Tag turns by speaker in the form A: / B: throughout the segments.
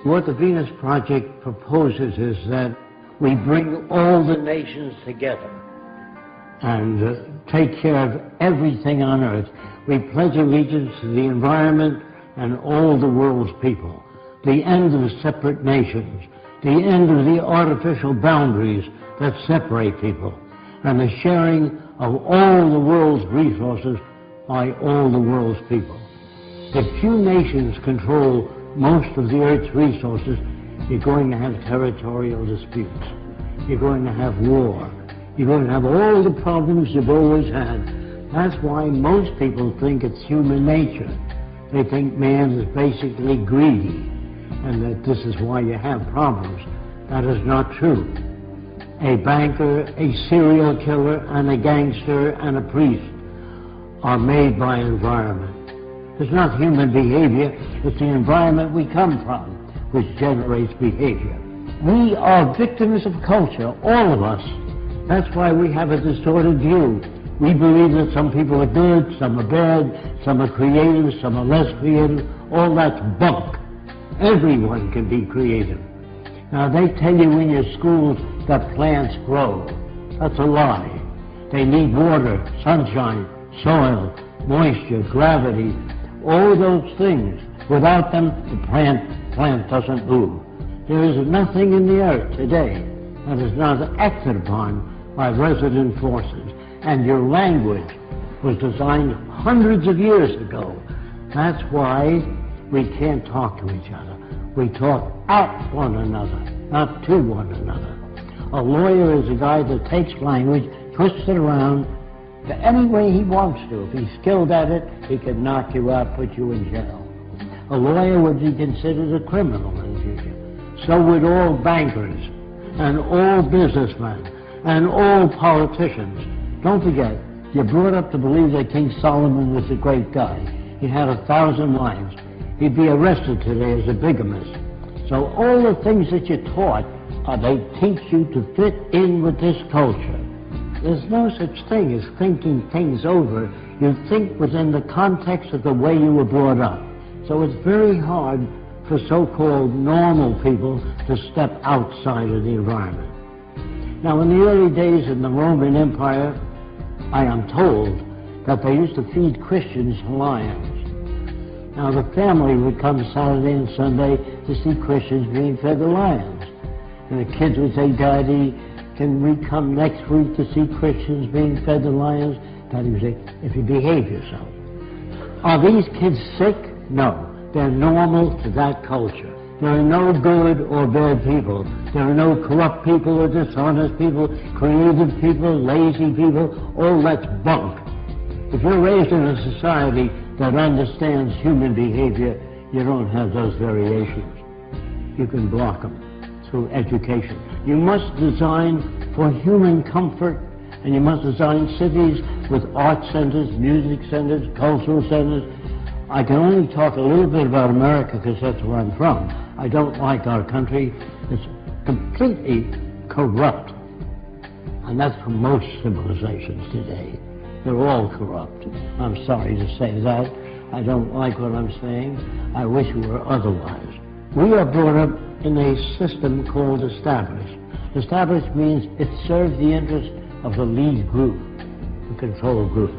A: What the Venus Project proposes is that we bring all the nations together and take care of everything on earth. We pledge allegiance to the environment and all the world's people. The end of separate nations, the end of the artificial boundaries that separate people, and the sharing of all the world's resources by all the world's people. If few nations control most of the Earth's resources, you're going to have territorial disputes. You're going to have war. You're going to have all the problems you've always had. That's why most people think it's human nature. They think man is basically greedy, and that this is why you have problems. That is not true. A banker, a serial killer, and a gangster, and a priest are made by environment. It's not human behavior, it's the environment we come from which generates behavior. We are victims of culture, all of us. That's why we have a distorted view. We believe that some people are good, some are bad, some are creative, some are less creative. All that's bunk. Everyone can be creative. Now, they tell you in your schools that plants grow. That's a lie. They need water, sunshine, soil, moisture, gravity, all those things. Without them, the plant doesn't move. There is nothing in the earth today that is not acted upon by resident forces. And your language was designed hundreds of years ago. That's why we can't talk to each other. We talk at one another, not to one another. A lawyer is a guy that takes language, twists it around any way he wants to. If he's skilled at it, he can knock you out, put you in jail. A lawyer would be considered a criminal in the future. So would all bankers, and all businessmen, and all politicians. Don't forget, you're brought up to believe that King Solomon was a great guy. He had 1,000 wives. He'd be arrested today as a bigamist. So all the things that you're taught, they teach you to fit in with this culture. There's no such thing as thinking things over. You think within the context of the way you were brought up. So it's very hard for so-called normal people to step outside of the environment. Now, in the early days in the Roman Empire, I am told that they used to feed Christians lions. Now, the family would come Saturday and Sunday to see Christians being fed the lions. And the kids would say, "Daddy, can we come next week to see Christians being fed the lions?" Daddy would say, "If you behave yourself." Are these kids sick? No. They're normal to that culture. There are no good or bad people. There are no corrupt people or dishonest people, creative people, lazy people. All that's bunk. If you're raised in a society that understands human behavior, you don't have those variations. You can block them through education. You must design for human comfort, and you must design cities with art centers, music centers, cultural centers. I can only talk a little bit about America because that's where I'm from. I don't like our country. It's completely corrupt. And that's for most civilizations today. They're all corrupt. I'm sorry to say that. I don't like what I'm saying. I wish it were otherwise. We are brought up in a system called established. Established means it serves the interest of the lead group, the control group.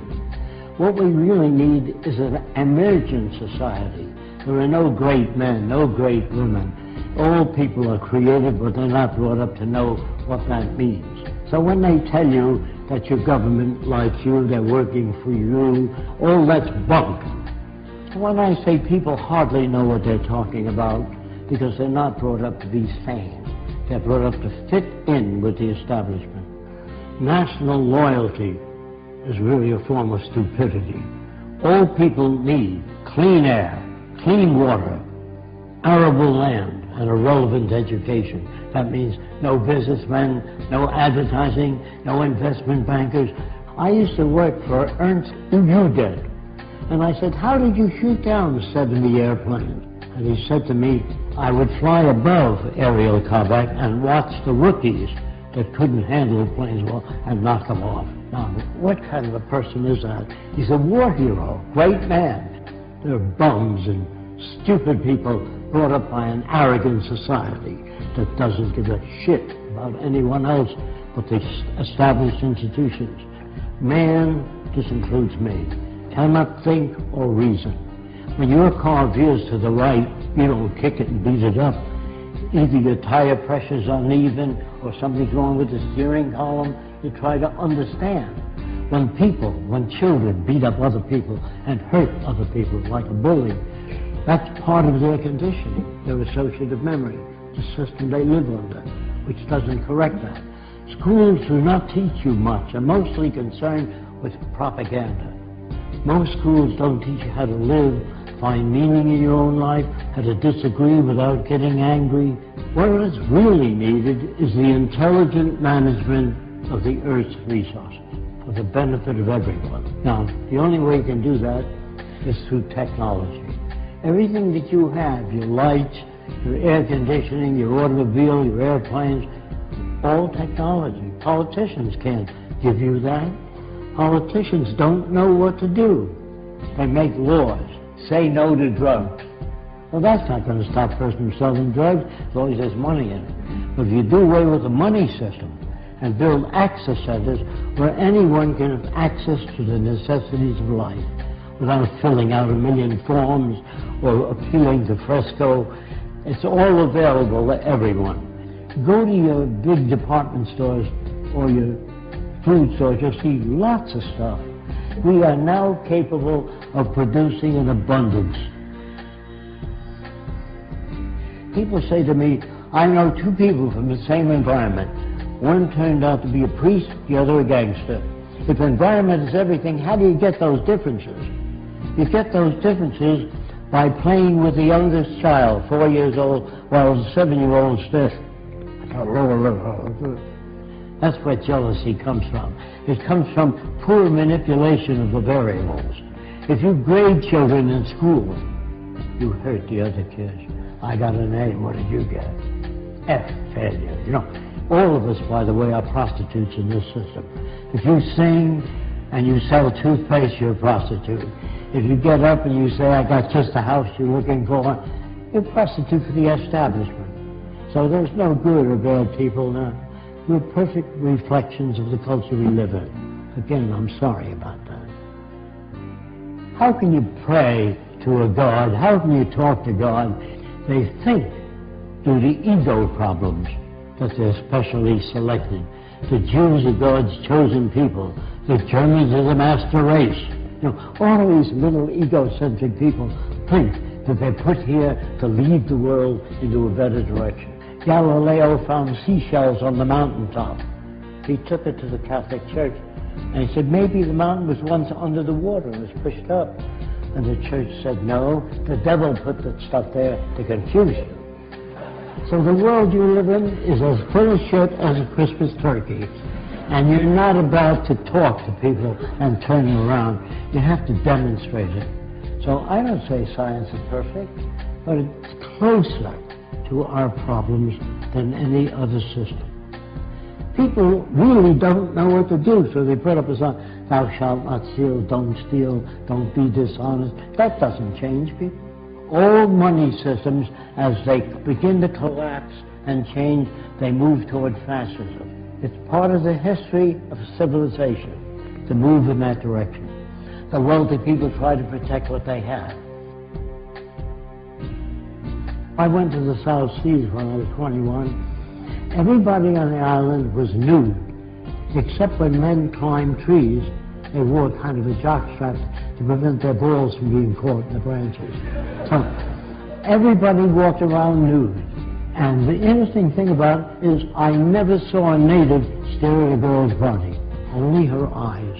A: What we really need is an emergent society. There are no great men, no great women. All people are creative, but they're not brought up to know what that means. So when they tell you that your government likes you, they're working for you, all that's bunk. When I say people hardly know what they're talking about, because they're not brought up to be sane. They're brought up to fit in with the establishment. National loyalty is really a form of stupidity. All people need clean air, clean water, arable land, and a relevant education. That means no businessmen, no advertising, no investment bankers. I used to work for Ernst Udet, and I said, "How did you shoot down 70 airplanes?" And he said to me, "I would fly above aerial combat and watch the rookies that couldn't handle the planes well and knock them off." Now, what kind of a person is that? He's a war hero, great man. They're bums and stupid people brought up by an arrogant society that doesn't give a shit about anyone else but the established institutions. Man, this includes me, cannot think or reason. When your car veers to the right, you don't kick it and beat it up. Either your tire pressure's uneven or something's wrong with the steering column. You try to understand. When children beat up other people and hurt other people like a bully, that's part of their conditioning, their associative memory, the system they live under, which doesn't correct that. Schools do not teach you much, are mostly concerned with propaganda. Most schools don't teach you how to live, find meaning in your own life, how to disagree without getting angry. What is really needed is the intelligent management of the Earth's resources for the benefit of everyone. Now, the only way you can do that is through technology. Everything that you have, your lights, your air conditioning, your automobile, your airplanes, all technology. Politicians can't give you that. Politicians don't know what to do. They make laws. Say no to drugs. Well, that's not going to stop a person from selling drugs as long as there's money in it. But if you do away with the money system and build access centers where anyone can have access to the necessities of life without filling out a million forms or appealing to Fresco, it's all available to everyone. Go to your big department stores or your food stores, you'll see lots of stuff. We are now capable of producing an abundance. People say to me, I know two people from the same environment. One turned out to be a priest, the other a gangster. If environment is everything, how do you get those differences? You get those differences by playing with the youngest child, 4 years old, while the 7-year-old stiff. That's where jealousy comes from. It comes from poor manipulation of the variables. If you grade children in school, you hurt the other kids. I got an A, what did you get? F, failure. You know, all of us, by the way, are prostitutes in this system. If you sing and you sell toothpaste, you're a prostitute. If you get up and you say, I got just the house you're looking for, you're a prostitute for the establishment. So there's no good or bad people now. We're perfect reflections of the culture we live in. Again, I'm sorry about that. How can you pray to a God? How can you talk to God? They think, due to ego problems, that they're specially selected. The Jews are God's chosen people. The Germans are the master race. You know, all of these little egocentric people think that they're put here to lead the world into a better direction. Galileo found seashells on the mountaintop. He took it to the Catholic Church, and he said, maybe the mountain was once under the water and was pushed up. And the church said, no, the devil put that stuff there to confuse you. So the world you live in is as full of shit as a Christmas turkey. And you're not about to talk to people and turn them around. You have to demonstrate it. So I don't say science is perfect, but it's closer to our problems than any other system. People really don't know what to do, so they put up a sign, thou shalt not steal, don't be dishonest. That doesn't change people. All money systems, as they begin to collapse and change, they move toward fascism. It's part of the history of civilization to move in that direction. The wealthy people try to protect what they have. I went to the South Seas when I was 21. Everybody on the island was nude, except when men climbed trees. They wore kind of a jockstrap to prevent their balls from being caught in the branches. So everybody walked around nude. And the interesting thing about it is I never saw a native stare at a girl's body, only her eyes.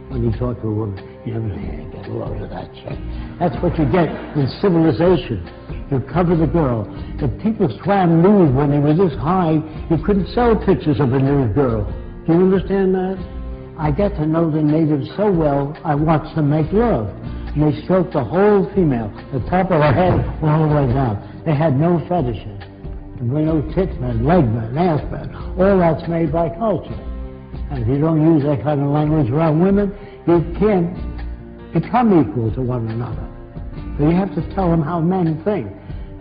A: When you talk to a woman, you never say, get a load of that shit. That's what you get in civilization. You cover the girl. If people swam nude when they were this high, you couldn't sell pictures of a nude girl. Do you understand that? I get to know the natives so well, I watch them make love. And they stroke the whole female, the top of her head all the way down. They had no fetishes. There were no tit men, leg men, ass men. All that's made by culture. And if you don't use that kind of language around women, you can't become equal to one another. So you have to tell them how men think.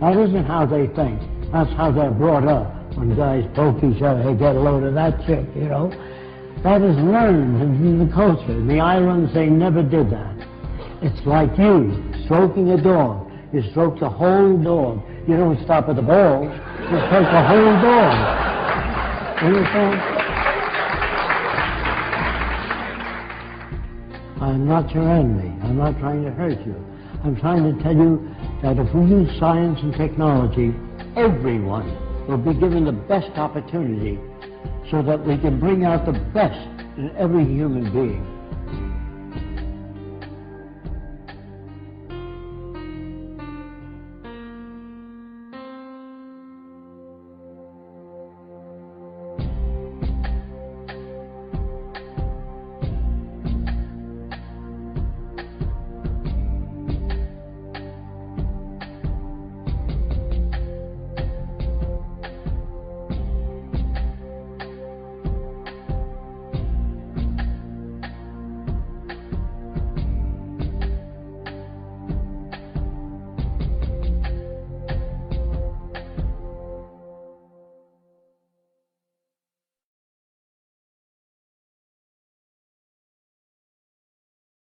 A: That isn't how they think. That's how they're brought up. When guys poke each other, hey, get a load of that chick, you know. That is learned in the culture. In the islands, they never did that. It's like you stroking a dog. You stroke the whole dog. You don't stop at the balls. You stroke the whole dog. Understand? I'm not your enemy. I'm not trying to hurt you. I'm trying to tell you that if we use science and technology, everyone will be given the best opportunity so that we can bring out the best in every human being.